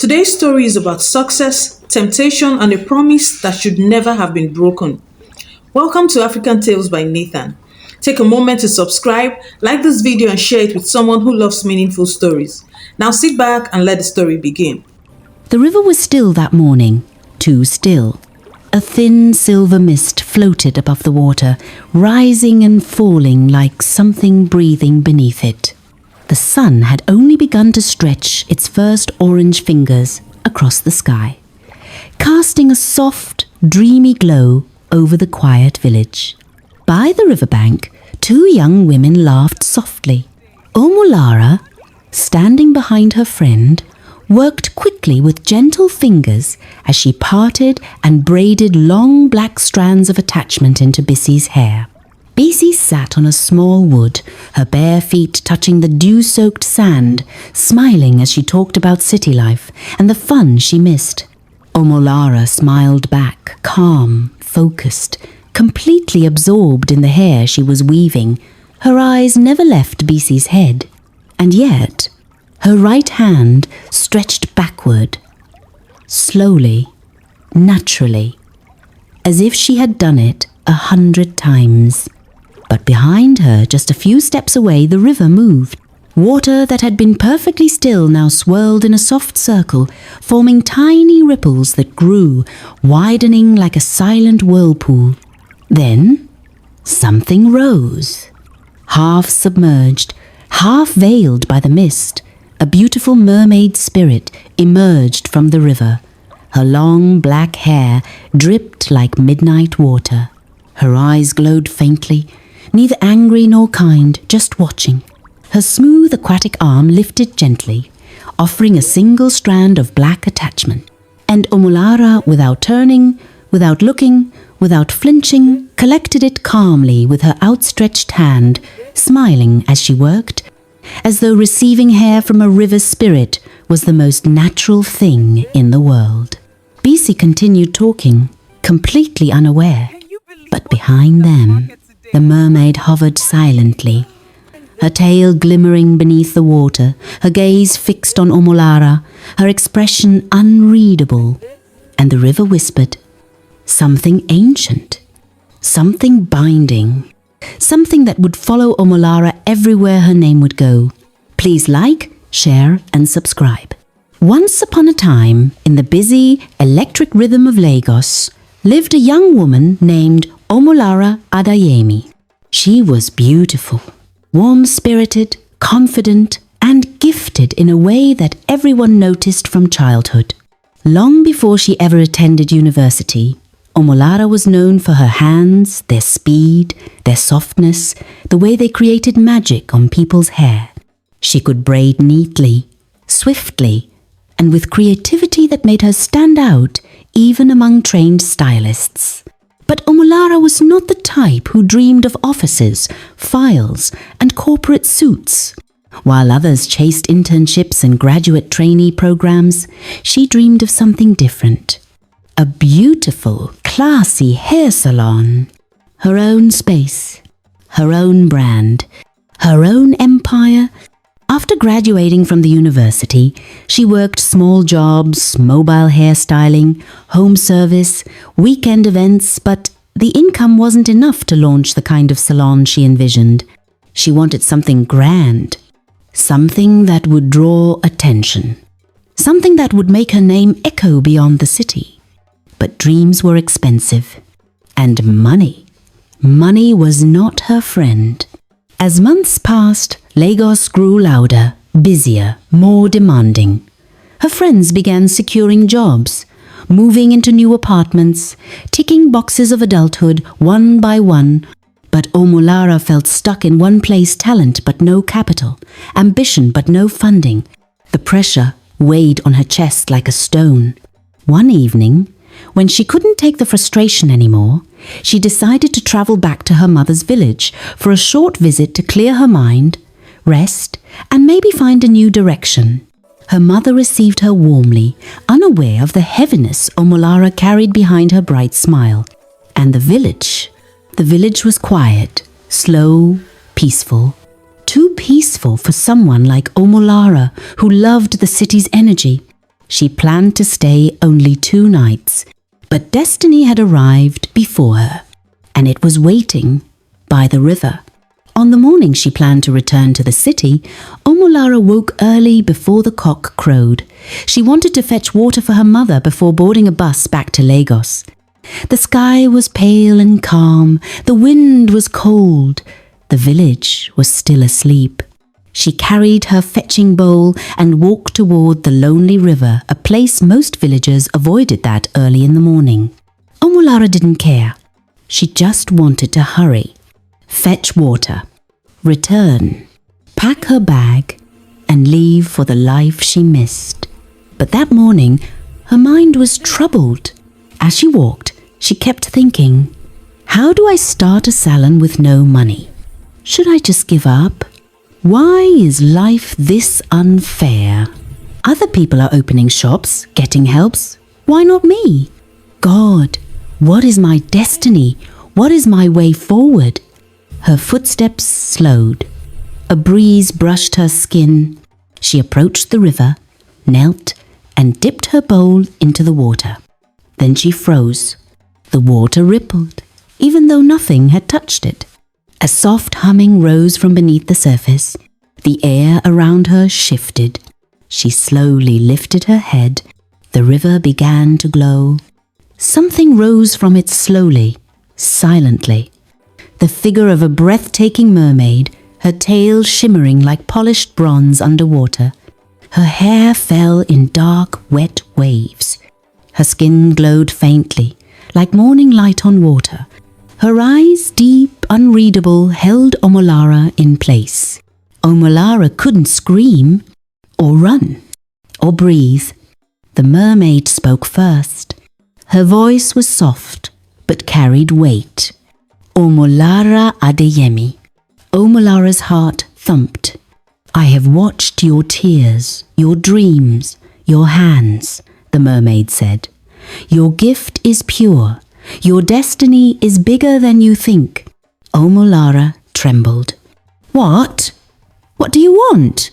Today's story is about success, temptation, and a promise that should never have been broken. Welcome to African Tales by Nathan. Take a moment to subscribe, like this video, and share it with someone who loves meaningful stories. Now sit back and let the story begin. The river was still that morning, too still. A thin silver mist floated above the water, rising and falling like something breathing beneath it. The sun had only begun to stretch its first orange fingers across the sky, casting a soft, dreamy glow over the quiet village. By the riverbank, two young women laughed softly. Omolara, standing behind her friend, worked quickly with gentle fingers as she parted and braided long black strands of attachment into Bissie's hair. Bissie sat on a small wood, her bare feet touching the dew-soaked sand, smiling as she talked about city life and the fun she missed. Omolara smiled back, calm, focused, completely absorbed in the hair she was weaving. Her eyes never left Bissie's head, and yet her right hand stretched backward, slowly, naturally, as if she had done it 100 times. But behind her, just a few steps away, the river moved. Water that had been perfectly still now swirled in a soft circle, forming tiny ripples that grew, widening like a silent whirlpool. Then something rose. Half submerged, half veiled by the mist, a beautiful mermaid spirit emerged from the river. Her long black hair dripped like midnight water. Her eyes glowed faintly, neither angry nor kind, just watching. Her smooth aquatic arm lifted gently, offering a single strand of black attachment. And Omolara, without turning, without looking, without flinching, collected it calmly with her outstretched hand, smiling as she worked, as though receiving hair from a river spirit was the most natural thing in the world. Bissie continued talking, completely unaware, but behind them, the mermaid hovered silently, her tail glimmering beneath the water, her gaze fixed on Omolara, her expression unreadable, and the river whispered, something ancient, something binding, something that would follow Omolara everywhere her name would go. Please like, share, and subscribe. Once upon a time, in the busy, electric rhythm of Lagos, lived a young woman named Omolara Adeyemi. She was beautiful, warm-spirited, confident, and gifted in a way that everyone noticed from childhood. Long before she ever attended university, Omolara was known for her hands, their speed, their softness, the way they created magic on people's hair. She could braid neatly, swiftly, and with creativity that made her stand out even among trained stylists. But Omolara was not the type who dreamed of offices, files, and corporate suits. While others chased internships and graduate trainee programs, she dreamed of something different. A beautiful, classy hair salon. Her own space, her own brand, her own empire. After graduating from the university, she worked small jobs, mobile hairstyling, home service, weekend events, but the income wasn't enough to launch the kind of salon she envisioned. She wanted something grand, something that would draw attention, something that would make her name echo beyond the city. But dreams were expensive, and money was not her friend. As months passed, Lagos grew louder, busier, more demanding. Her friends began securing jobs, moving into new apartments, ticking boxes of adulthood one by one. But Omolara felt stuck in one place: talent but no capital, ambition but no funding. The pressure weighed on her chest like a stone. One evening, when she couldn't take the frustration anymore, she decided to travel back to her mother's village for a short visit to clear her mind, rest, and maybe find a new direction. Her mother received her warmly, unaware of the heaviness Omolara carried behind her bright smile. And the village was quiet, slow, peaceful. Too peaceful for someone like Omolara, who loved the city's energy. She planned to stay only 2 nights, but destiny had arrived before her, and it was waiting by the river. On the morning she planned to return to the city, Omolara woke early before the cock crowed. She wanted to fetch water for her mother before boarding a bus back to Lagos. The sky was pale and calm, the wind was cold, the village was still asleep. She carried her fetching bowl and walked toward the lonely river, a place most villagers avoided that early in the morning. Omolara didn't care. She just wanted to hurry, fetch water, return, pack her bag, and leave for the life she missed. But that morning, her mind was troubled. As she walked, she kept thinking, how do I start a salon with no money? Should I just give up? Why is life this unfair? Other people are opening shops, getting helps. Why not me? God, what is my destiny? What is my way forward? Her footsteps slowed. A breeze brushed her skin. She approached the river, knelt, and dipped her bowl into the water. Then she froze. The water rippled, even though nothing had touched it. A soft humming rose from beneath the surface. The air around her shifted. She slowly lifted her head. The river began to glow. Something rose from it slowly, silently. The figure of a breathtaking mermaid, her tail shimmering like polished bronze underwater. Her hair fell in dark, wet waves. Her skin glowed faintly, like morning light on water. Her eyes, deep, unreadable, held Omolara in place. Omolara couldn't scream, or run, or breathe. The mermaid spoke first. Her voice was soft, but carried weight. Omolara Adeyemi. Omolara's heart thumped. I have watched your tears, your dreams, your hands, the mermaid said. Your gift is pure. Your destiny is bigger than you think. Omolara trembled. What? What do you want?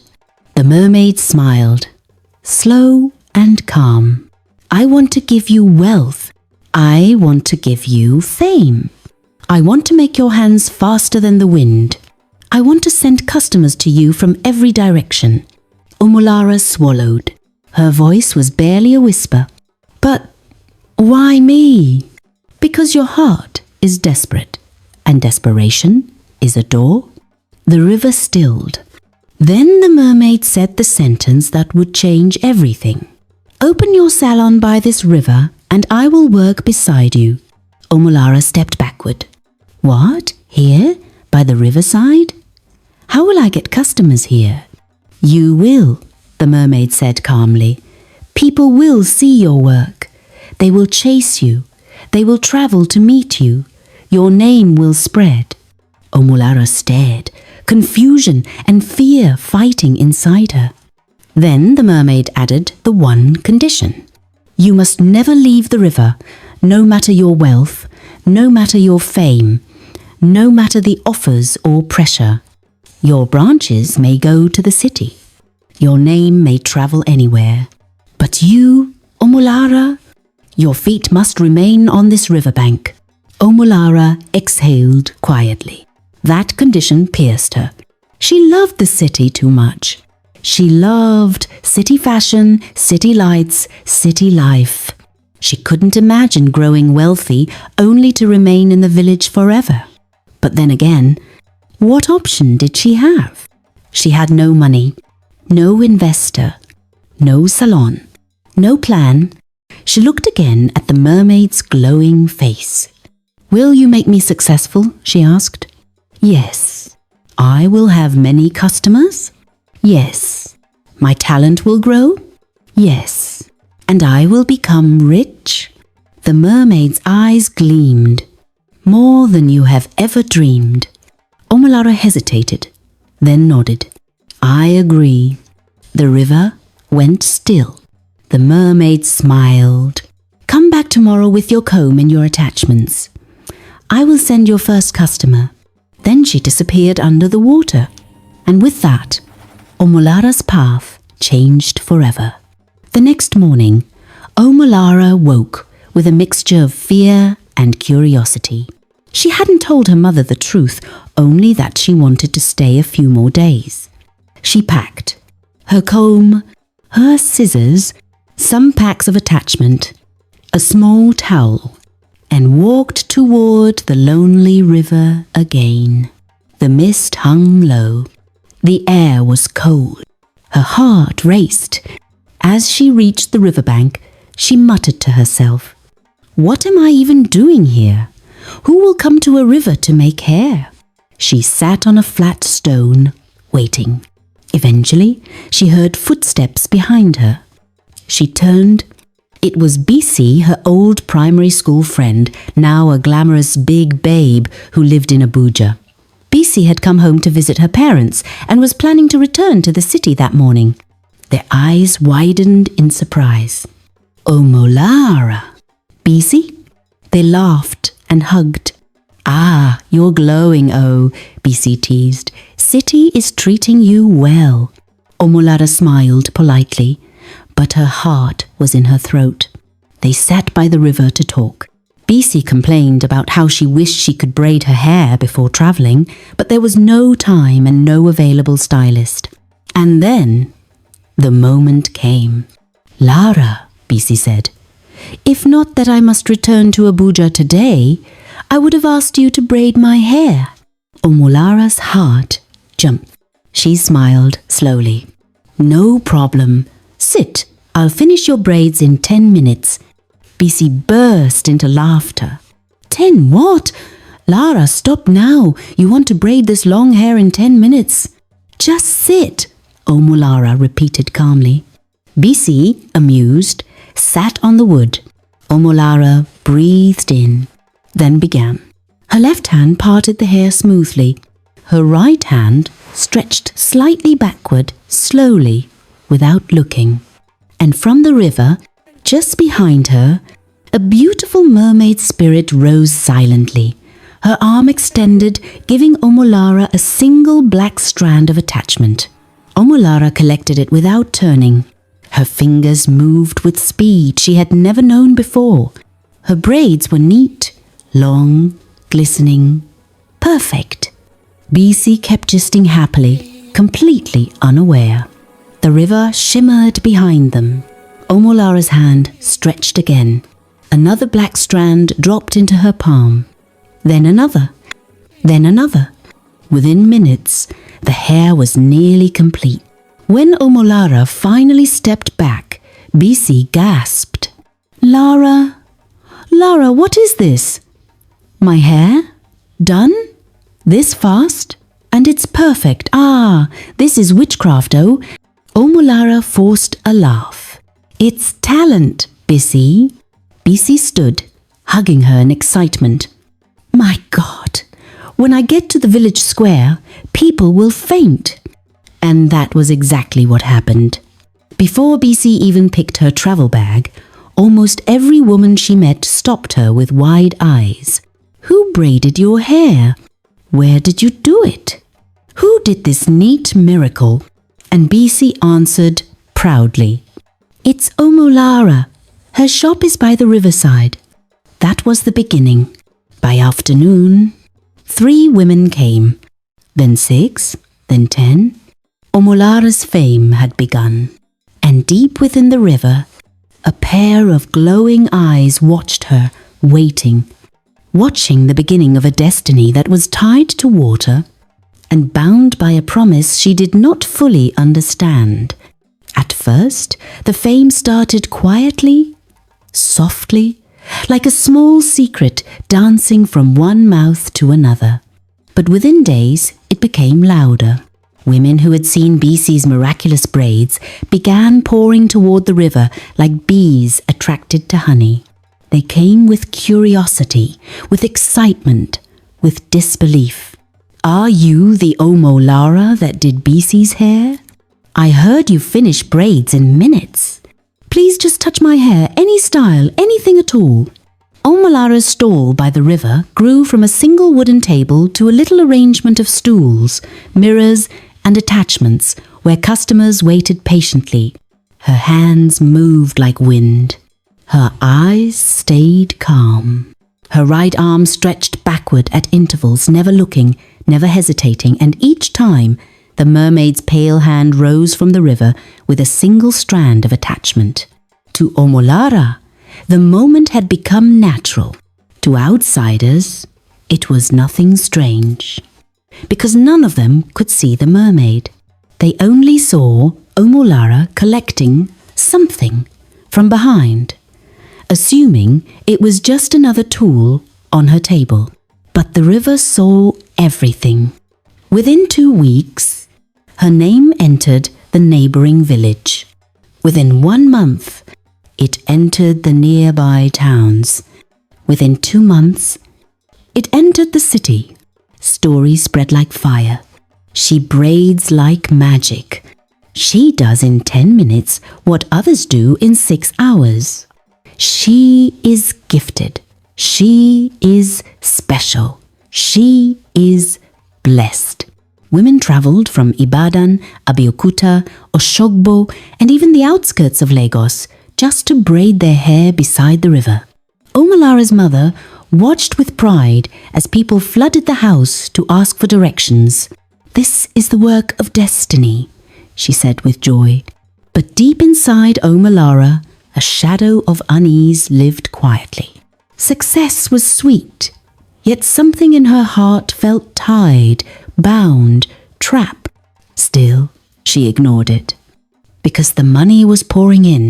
The mermaid smiled, slow and calm. I want to give you wealth. I want to give you fame. I want to make your hands faster than the wind. I want to send customers to you from every direction. Omolara swallowed. Her voice was barely a whisper. But why me? Because your heart is desperate, and desperation is a door. The river stilled. Then the mermaid said the sentence that would change everything. Open your salon by this river, and I will work beside you. Omolara stepped backward. What? Here? By the riverside? How will I get customers here? You will, the mermaid said calmly. People will see your work. They will chase you. They will travel to meet you. Your name will spread. Omolara stared, confusion and fear fighting inside her. Then the mermaid added the one condition. You must never leave the river, no matter your wealth, no matter your fame, no matter the offers or pressure. Your branches may go to the city. Your name may travel anywhere. But you, Omolara, your feet must remain on this riverbank. Omolara exhaled quietly. That condition pierced her. She loved the city too much. She loved city fashion, city lights, city life. She couldn't imagine growing wealthy only to remain in the village forever. But then again, what option did she have? She had no money, no investor, no salon, no plan. She looked again at the mermaid's glowing face. Will you make me successful? She asked. Yes. I will have many customers? Yes. My talent will grow? Yes. And I will become rich? The mermaid's eyes gleamed. More than you have ever dreamed. Omolara hesitated, then nodded. I agree. The river went still. The mermaid smiled. Come back tomorrow with your comb and your attachments. I will send your first customer. Then she disappeared under the water. And with that, Omolara's path changed forever. The next morning, Omolara woke with a mixture of fear and curiosity. She hadn't told her mother the truth, only that she wanted to stay a few more days. She packed her comb, her scissors, some packs of attachment, a small towel, and walked toward the lonely river again. The mist hung low. The air was cold. Her heart raced. As she reached the riverbank, she muttered to herself, "What am I even doing here? Who will come to a river to make hair?" She sat on a flat stone, waiting. Eventually, she heard footsteps behind her. She turned. It was Bisi, her old primary school friend, now a glamorous big babe who lived in Abuja. Bisi had come home to visit her parents and was planning to return to the city that morning. Their eyes widened in surprise. "Omolara! Bisi?" They laughed and hugged. "Ah, you're glowing, oh," Bisi teased. "City is treating you well." Omolara smiled politely, but her heart was in her throat. They sat by the river to talk. Bisi complained about how she wished she could braid her hair before travelling, but there was no time and no available stylist. And then the moment came. "Lara," Bisi said, "if not that I must return to Abuja today, I would have asked you to braid my hair." Omolara's heart jumped. She smiled slowly. "No problem. Sit. I'll finish your braids in 10 minutes. Bisi burst into laughter. 10 what? Lara, stop now. You want to braid this long hair in 10 minutes. Just sit, Omolara repeated calmly. Bisi, amused, sat on the wood. Omolara breathed in, then began. Her left hand parted the hair smoothly. Her right hand stretched slightly backward, slowly, without looking. And from the river, just behind her, a beautiful mermaid spirit rose silently, her arm extended, giving Omolara a single black strand of attachment. Omolara collected it without turning. Her fingers moved with speed she had never known before. Her braids were neat, long, glistening, perfect. Bisi kept gisting happily, completely unaware. The river shimmered behind them. Omolara's hand stretched again. Another black strand dropped into her palm. Then another. Then another. Within minutes, the hair was nearly complete. When Omolara finally stepped back, Bisi gasped. Lara, what is this? My hair? Done? This fast? And it's perfect. Ah, this is witchcraft, oh. Omolara forced a laugh. It's talent, Bisi. Bisi stood, hugging her in excitement. My God, when I get to the village square, people will faint. And that was exactly what happened. Before Bisi even picked her travel bag, almost every woman she met stopped her with wide eyes. Who braided your hair? Where did you do it? Who did this neat miracle? And Bisi answered proudly. It's Omolara. Her shop is by the riverside. That was the beginning. By afternoon, 3 women came. Then 6, then 10. Omolara's fame had begun. And deep within the river, a pair of glowing eyes watched her, waiting. Watching the beginning of a destiny that was tied to water and bound by a promise she did not fully understand. At first, the fame started quietly, softly, like a small secret dancing from one mouth to another. But within days, it became louder. Women who had seen Bisi's miraculous braids began pouring toward the river like bees attracted to honey. They came with curiosity, with excitement, with disbelief. Are you the Omolara that did Bisi's hair? I heard you finish braids in minutes. Please just touch my hair, any style, anything at all. Omolara's stall by the river grew from a single wooden table to a little arrangement of stools, mirrors, and attachments where customers waited patiently. Her hands moved like wind. Her eyes stayed calm. Her right arm stretched backward at intervals, never looking, never hesitating, and each time the mermaid's pale hand rose from the river with a single strand of attachment. To Omolara, the moment had become natural. To outsiders, it was nothing strange, because none of them could see the mermaid. They only saw Omolara collecting something from behind, assuming it was just another tool on her table. But the river saw everything. Within 2 weeks, her name entered the neighboring village. Within 1 month, it entered the nearby towns. Within 2 months, it entered the city. Stories spread like fire. She braids like magic. She does in 10 minutes what others do in 6 hours. She is gifted. She is special. She is blessed. Women travelled from Ibadan, Abeokuta, Oshogbo, and even the outskirts of Lagos just to braid their hair beside the river. Omolara's mother watched with pride as people flooded the house to ask for directions. "This is the work of destiny," she said with joy. But deep inside Omolara, a shadow of unease lived quietly. Success was sweet, yet something in her heart felt tied, bound, trapped. Still, she ignored it, because the money was pouring in.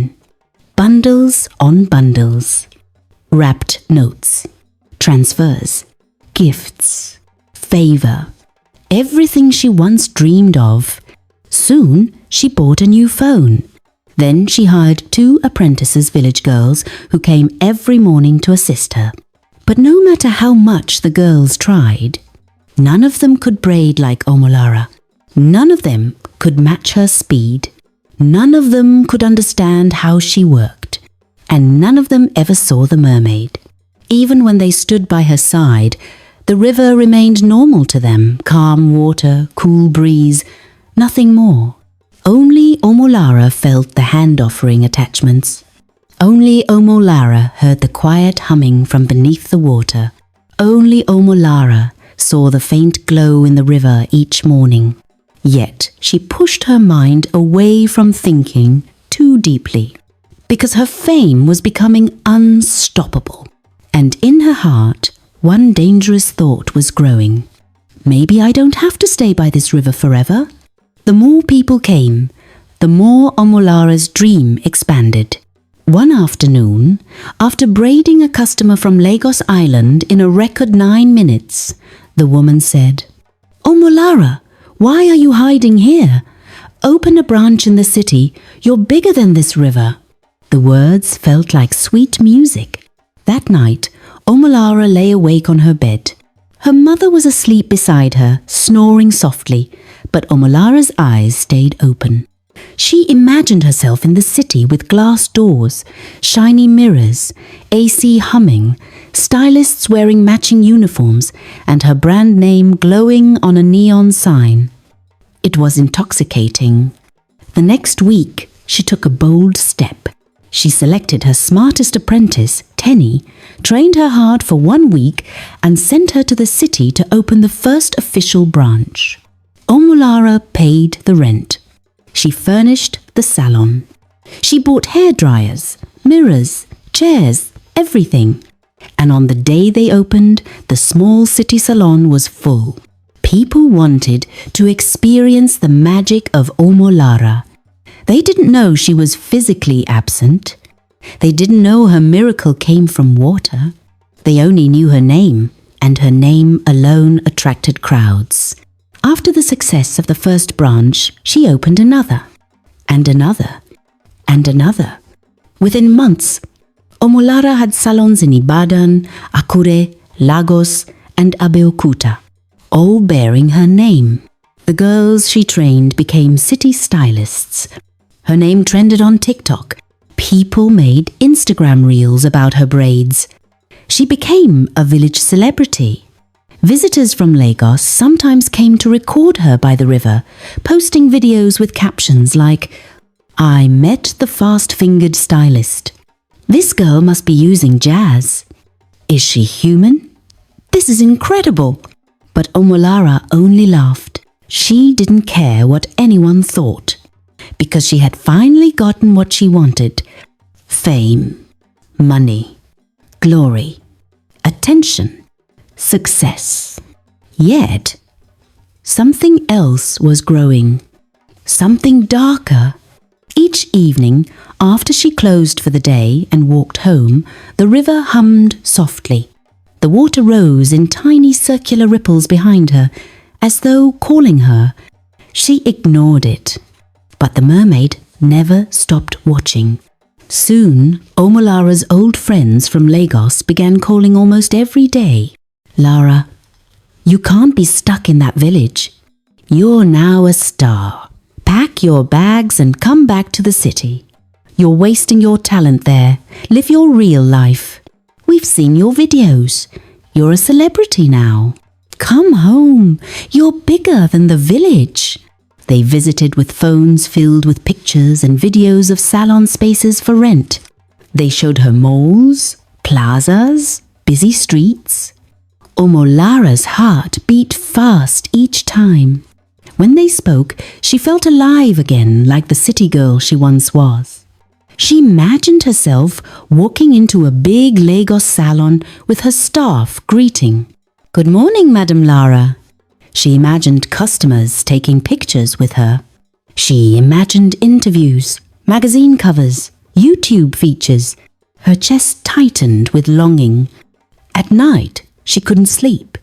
Bundles on bundles. Wrapped notes, transfers, gifts, favor. Everything she once dreamed of. Soon, she bought a new phone. Then she hired 2 apprentices, village girls, who came every morning to assist her. But no matter how much the girls tried, none of them could braid like Omolara. None of them could match her speed. None of them could understand how she worked. And none of them ever saw the mermaid. Even when they stood by her side, the river remained normal to them, calm water, cool breeze, nothing more. Only Omolara felt the hand-offering attachments. Only Omolara heard the quiet humming from beneath the water. Only Omolara saw the faint glow in the river each morning. Yet she pushed her mind away from thinking too deeply, because her fame was becoming unstoppable. And in her heart, one dangerous thought was growing. Maybe I don't have to stay by this river forever. The more people came, the more Omolara's dream expanded. One afternoon, after braiding a customer from Lagos Island in a record 9 minutes, the woman said, "Omolara, why are you hiding here? Open a branch in the city. You're bigger than this river." The words felt like sweet music. That night, Omolara lay awake on her bed. Her mother was asleep beside her, snoring softly, but Omolara's eyes stayed open. She imagined herself in the city with glass doors, shiny mirrors, AC humming, stylists wearing matching uniforms, and her brand name glowing on a neon sign. It was intoxicating. The next week, she took a bold step. She selected her smartest apprentice, Tenny, trained her hard for 1 week, and sent her to the city to open the first official branch. Omolara paid the rent. She furnished the salon. She bought hairdryers, mirrors, chairs, everything. And on the day they opened, the small city salon was full. People wanted to experience the magic of Omolara. They didn't know she was physically absent. They didn't know her miracle came from water. They only knew her name, and her name alone attracted crowds. After the success of the first branch, she opened another, and another, and another. Within months, Omolara had salons in Ibadan, Akure, Lagos, and Abeokuta, all bearing her name. The girls she trained became city stylists. Her name trended on TikTok. People made Instagram reels about her braids. She became a village celebrity. Visitors from Lagos sometimes came to record her by the river, posting videos with captions like, I met the fast-fingered stylist. This girl must be using jazz. Is she human? This is incredible. But Omolara only laughed. She didn't care what anyone thought, because she had finally gotten what she wanted: fame, money, glory, attention, success. Yet, something else was growing, something darker. Each evening, after she closed for the day and walked home, the river hummed softly. The water rose in tiny circular ripples behind her, as though calling her. She ignored it. But the mermaid never stopped watching. Soon, Omolara's old friends from Lagos began calling almost every day. "Lara, you can't be stuck in that village. You're now a star. Pack your bags and come back to the city. You're wasting your talent there. Live your real life. We've seen your videos. You're a celebrity now. Come home. You're bigger than the village." They visited with phones filled with pictures and videos of salon spaces for rent. They showed her malls, plazas, busy streets. Omolara's heart beat fast each time. When they spoke, she felt alive again, like the city girl she once was. She imagined herself walking into a big Lagos salon with her staff greeting. "Good morning, Madam Lara." She imagined customers taking pictures with her. She imagined interviews, magazine covers, YouTube features. Her chest tightened with longing. At night, she couldn't sleep.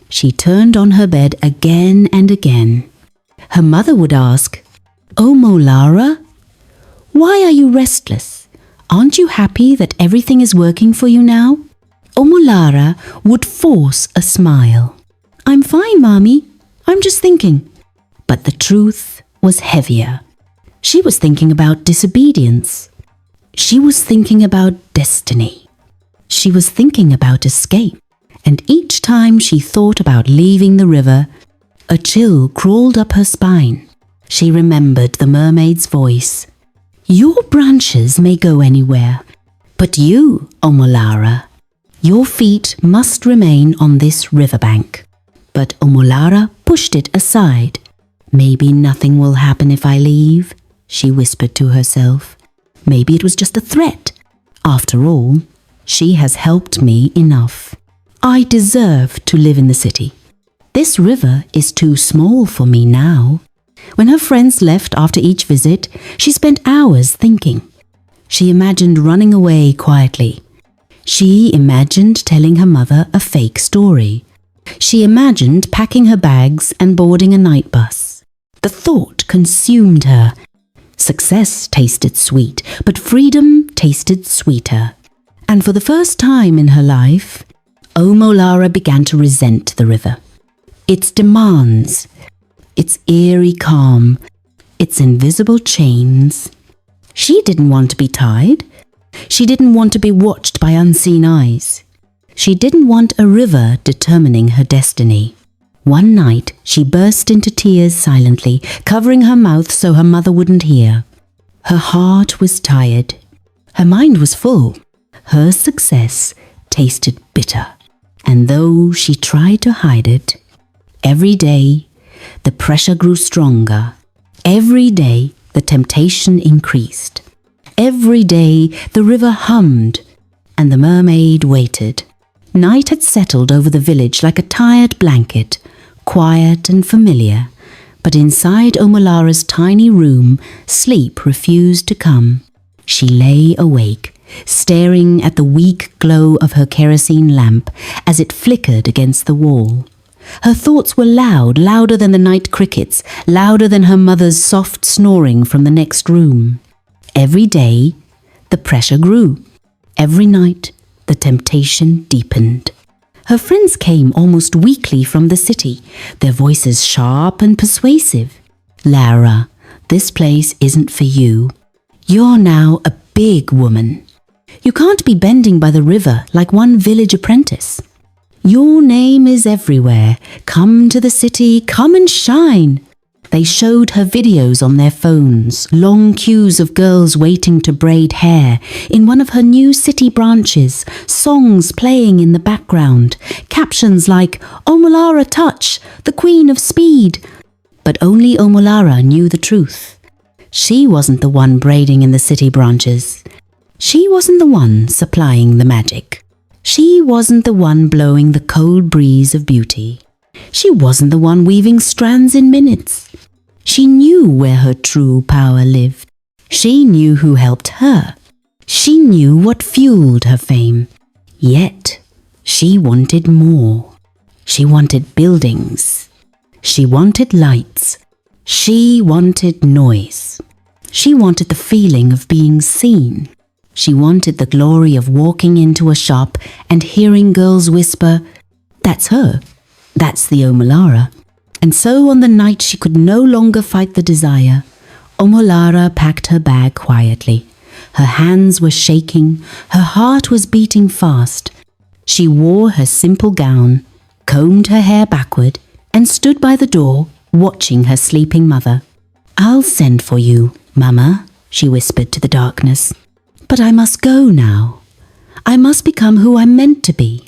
She turned on her bed again and again. Her mother would ask, "Omolara, why are you restless? Aren't you happy that everything is working for you now?" Omolara would force a smile. "I'm fine, Mommy. I'm just thinking." But the truth was heavier. She was thinking about disobedience. She was thinking about destiny. She was thinking about escape. And each time she thought about leaving the river, a chill crawled up her spine. She remembered the mermaid's voice. "Your branches may go anywhere, but you, Omolara, your feet must remain on this riverbank." But Omolara pushed it aside. "Maybe nothing will happen if I leave," she whispered to herself. "Maybe it was just a threat. After all, she has helped me enough. I deserve to live in the city. This river is too small for me now." When her friends left after each visit, she spent hours thinking. She imagined running away quietly. She imagined telling her mother a fake story. She imagined packing her bags and boarding a night bus. The thought consumed her. Success tasted sweet, but freedom tasted sweeter. And for the first time in her life, Omolara began to resent the river. Its demands, its eerie calm, its invisible chains. She didn't want to be tied. She didn't want to be watched by unseen eyes. She didn't want a river determining her destiny. One night, she burst into tears silently, covering her mouth so her mother wouldn't hear. Her heart was tired. Her mind was full. Her success tasted bitter. And though she tried to hide it, every day the pressure grew stronger. Every day the temptation increased. Every day the river hummed, and the mermaid waited. Night had settled over the village like a tired blanket, quiet and familiar, but inside Omolara's tiny room, sleep refused to come. She lay awake, staring at the weak glow of her kerosene lamp as it flickered against the wall. Her thoughts were loud, louder than the night crickets, louder than her mother's soft snoring from the next room. Every day, the pressure grew. Every night, the temptation deepened. Her friends came almost weekly from the city, their voices sharp and persuasive. "Lara, this place isn't for you. You're now a big woman. You can't be bending by the river like one village apprentice. Your name is everywhere. Come to the city, come and shine. They showed her videos on their phones, long queues of girls waiting to braid hair in one of her new city branches, songs playing in the background, captions like, "Omolara touch, the queen of speed." But only Omolara knew the truth. She wasn't the one braiding in the city branches. She wasn't the one supplying the magic. She wasn't the one blowing the cold breeze of beauty. She wasn't the one weaving strands in minutes. She knew where her true power lived. She knew who helped her. She knew what fueled her fame. Yet, she wanted more. She wanted buildings. She wanted lights. She wanted noise. She wanted the feeling of being seen. She wanted the glory of walking into a shop and hearing girls whisper, "That's her. That's the Omolara." And so on the night she could no longer fight the desire, Omolara packed her bag quietly. Her hands were shaking, her heart was beating fast. She wore her simple gown, combed her hair backward, and stood by the door, watching her sleeping mother. "I'll send for you, Mama," she whispered to the darkness. "But I must go now. I must become who I'm meant to be."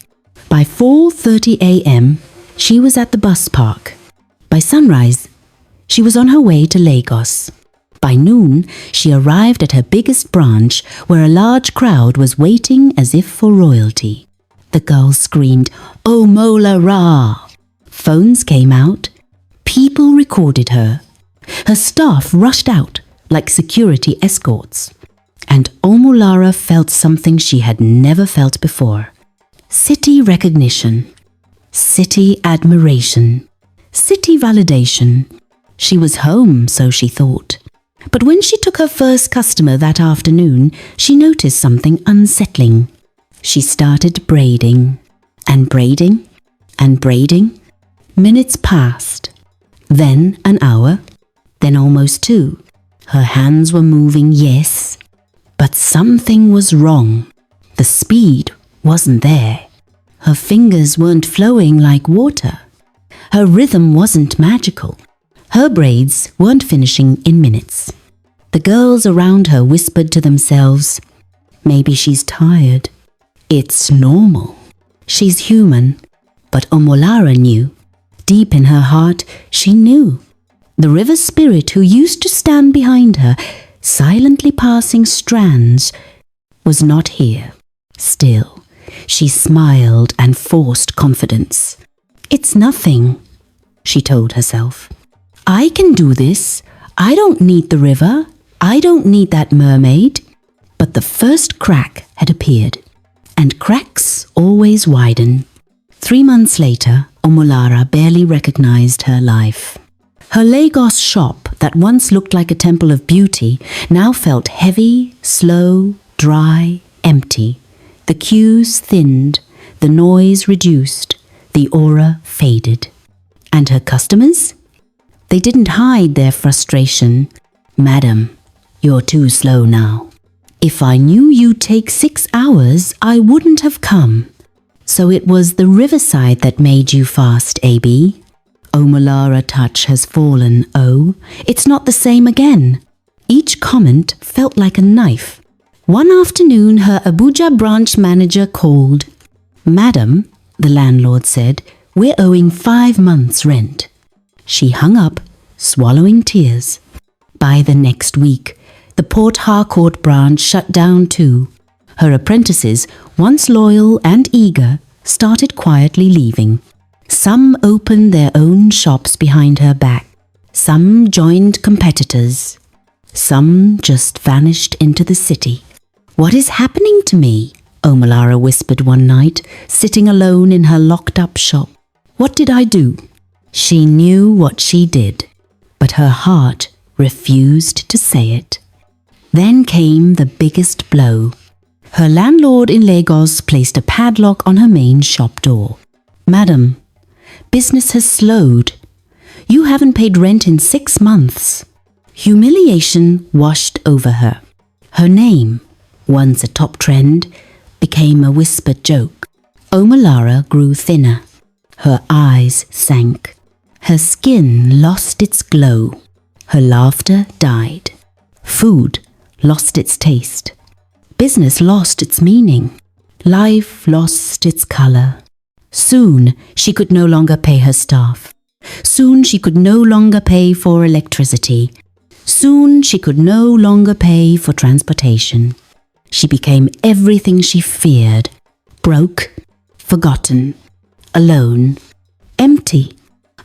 By 4:30 a.m., she was at the bus park. By sunrise, she was on her way to Lagos. By noon, she arrived at her biggest branch, where a large crowd was waiting as if for royalty. The girls screamed, "Omolara!" Phones came out. People recorded her. Her staff rushed out like security escorts. And Omolara felt something she had never felt before. City recognition. City admiration. City validation. She was home, so she thought. But when she took her first customer that afternoon, she noticed something unsettling. She started braiding, and braiding, and braiding. Minutes passed. Then an hour, then almost 2. Her hands were moving, yes, but something was wrong. The speed wasn't there. Her fingers weren't flowing like water. Her rhythm wasn't magical. Her braids weren't finishing in minutes. The girls around her whispered to themselves, "Maybe she's tired. It's normal. She's human." But Omolara knew. Deep in her heart, she knew. The river spirit who used to stand behind her, silently passing strands, was not here. Still, she smiled and forced confidence. "It's nothing," she told herself. "I can do this. I don't need the river. I don't need that mermaid." But the first crack had appeared, and cracks always widen. 3 months later, Omolara barely recognized her life. Her Lagos shop, that once looked like a temple of beauty, now felt heavy, slow, dry, empty. The queues thinned, the noise reduced, the aura faded. And her customers? They didn't hide their frustration. "Madam, you're too slow now. If I knew you'd take 6 hours, I wouldn't have come. So it was the riverside that made you fast, AB? Omolara touch has fallen, oh. It's not the same again." Each comment felt like a knife. One afternoon, her Abuja branch manager called. "Madam," the landlord said, "we're owing 5 months' rent." She hung up, swallowing tears. By the next week, the Port Harcourt branch shut down too. Her apprentices, once loyal and eager, started quietly leaving. Some opened their own shops behind her back. Some joined competitors. Some just vanished into the city. "What is happening to me?" Omolara whispered one night, sitting alone in her locked-up shop. "What did I do?" She knew what she did, but her heart refused to say it. Then came the biggest blow. Her landlord in Lagos placed a padlock on her main shop door. "Madam, business has slowed. You haven't paid rent in 6 months." Humiliation washed over her. Her name, once a top trend, became a whispered joke. Omolara grew thinner. Her eyes sank. Her skin lost its glow. Her laughter died. Food lost its taste. Business lost its meaning. Life lost its color. Soon she could no longer pay her staff. Soon she could no longer pay for electricity. Soon she could no longer pay for transportation. She became everything she feared. Broke, forgotten, alone, empty.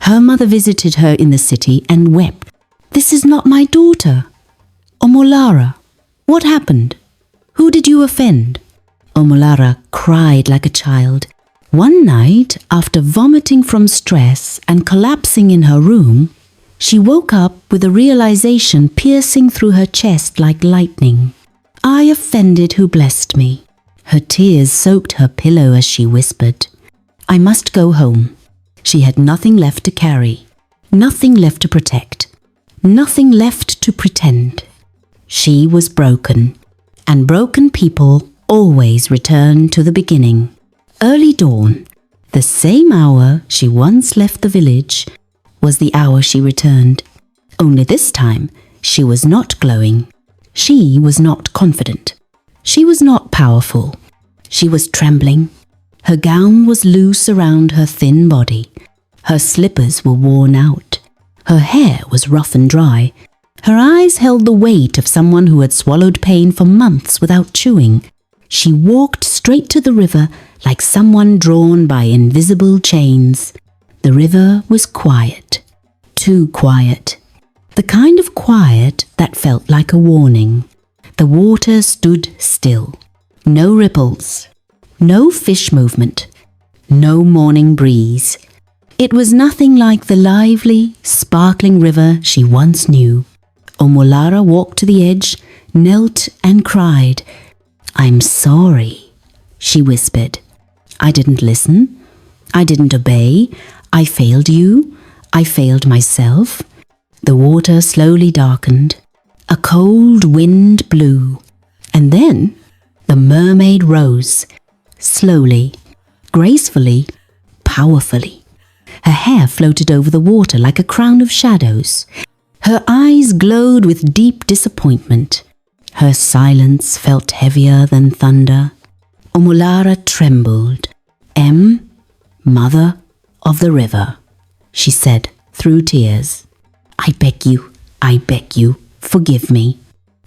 Her mother visited her in the city and wept. "This is not my daughter. Omolara, what happened? Who did you offend?" Omolara cried like a child. One night, after vomiting from stress and collapsing in her room, she woke up with a realization piercing through her chest like lightning. "I offended who blessed me." Her tears soaked her pillow as she whispered, "I must go home." She had nothing left to carry, nothing left to protect, nothing left to pretend. She was broken, and broken people always return to the beginning. Early dawn, the same hour she once left the village, was the hour she returned. Only this time, she was not glowing. She was not confident. She was not powerful. She was trembling. Her gown was loose around her thin body. Her slippers were worn out. Her hair was rough and dry. Her eyes held the weight of someone who had swallowed pain for months without chewing. She walked straight to the river like someone drawn by invisible chains. The river was quiet. Too quiet. The kind of quiet that felt like a warning. The water stood still. No ripples. No fish movement. No morning breeze. It was nothing like the lively, sparkling river she once knew. Omolara walked to the edge, knelt and cried. "I'm sorry," she whispered. "I didn't listen. I didn't obey. I failed you. I failed myself." The water slowly darkened. A cold wind blew. And then the mermaid rose. Slowly, gracefully, powerfully. Her hair floated over the water like a crown of shadows. Her eyes glowed with deep disappointment. Her silence felt heavier than thunder. Omolara trembled. "Mother of the river," she said through tears. I beg you, forgive me."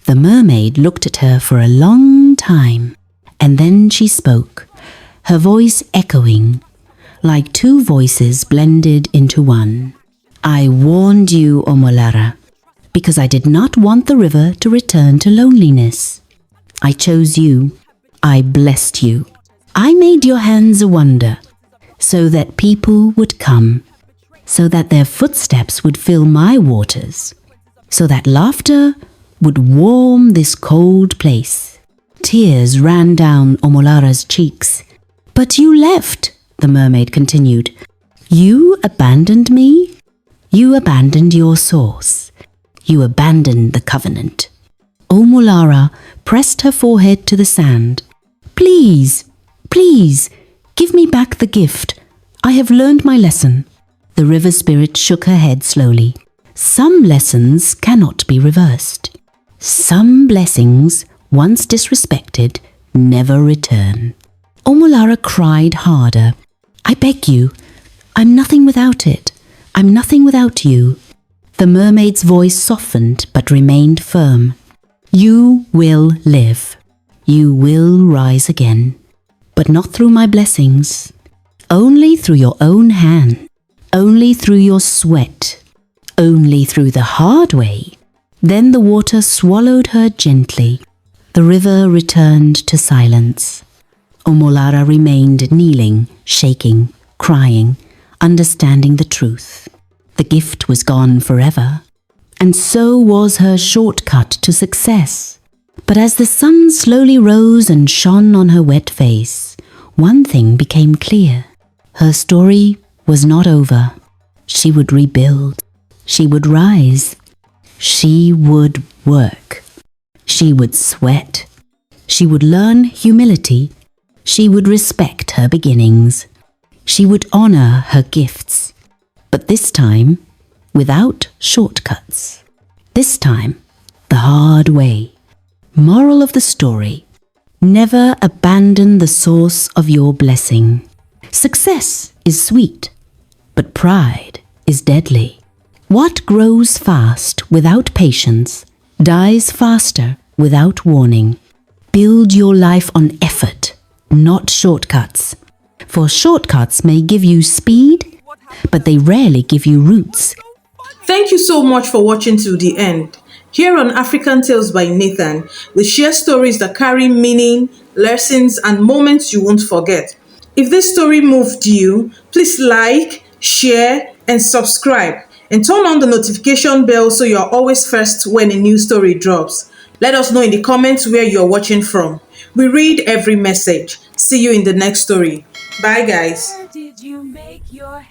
The mermaid looked at her for a long time, and then she spoke, her voice echoing, like two voices blended into one. "I warned you, Omolara, because I did not want the river to return to loneliness. I chose you. I blessed you. I made your hands a wonder, so that people would come, so that their footsteps would fill my waters, so that laughter would warm this cold place." Tears ran down Omolara's cheeks. "But you left," the mermaid continued. "You abandoned me. You abandoned your source. You abandoned the covenant." Omolara pressed her forehead to the sand. Please, give me back the gift. I have learned my lesson." The river spirit shook her head slowly. "Some lessons cannot be reversed. Some blessings, once disrespected, never return." Omolara cried harder. "I beg you. I'm nothing without it. I'm nothing without you." The mermaid's voice softened but remained firm. "You will live. You will rise again. But not through my blessings. Only through your own hand. Only through your sweat. Only through the hard way." Then the water swallowed her gently. The river returned to silence. Omolara remained kneeling, shaking, crying, understanding the truth. The gift was gone forever, and so was her shortcut to success. But as the sun slowly rose and shone on her wet face, one thing became clear. Her story was not over. She would rebuild. She would rise. She would work. She would sweat. She would learn humility. She would respect her beginnings. She would honor her gifts. but this time without shortcuts. This time the hard way. Moral of the story: never abandon the source of your blessing. Success is sweet, but pride is deadly. What grows fast without patience dies faster without warning. Build your life on effort, not shortcuts. For shortcuts may give you speed, but they rarely give you roots. Thank you so much for watching till the end. Here on African Tales by Nathan, we share stories that carry meaning, lessons, and moments you won't forget. If this story moved you, please like, share, and subscribe. And turn on the notification bell so you're always first when a new story drops. Let us know in the comments where you're watching from. We read every message. See you in the next story. Bye, guys. Did you make your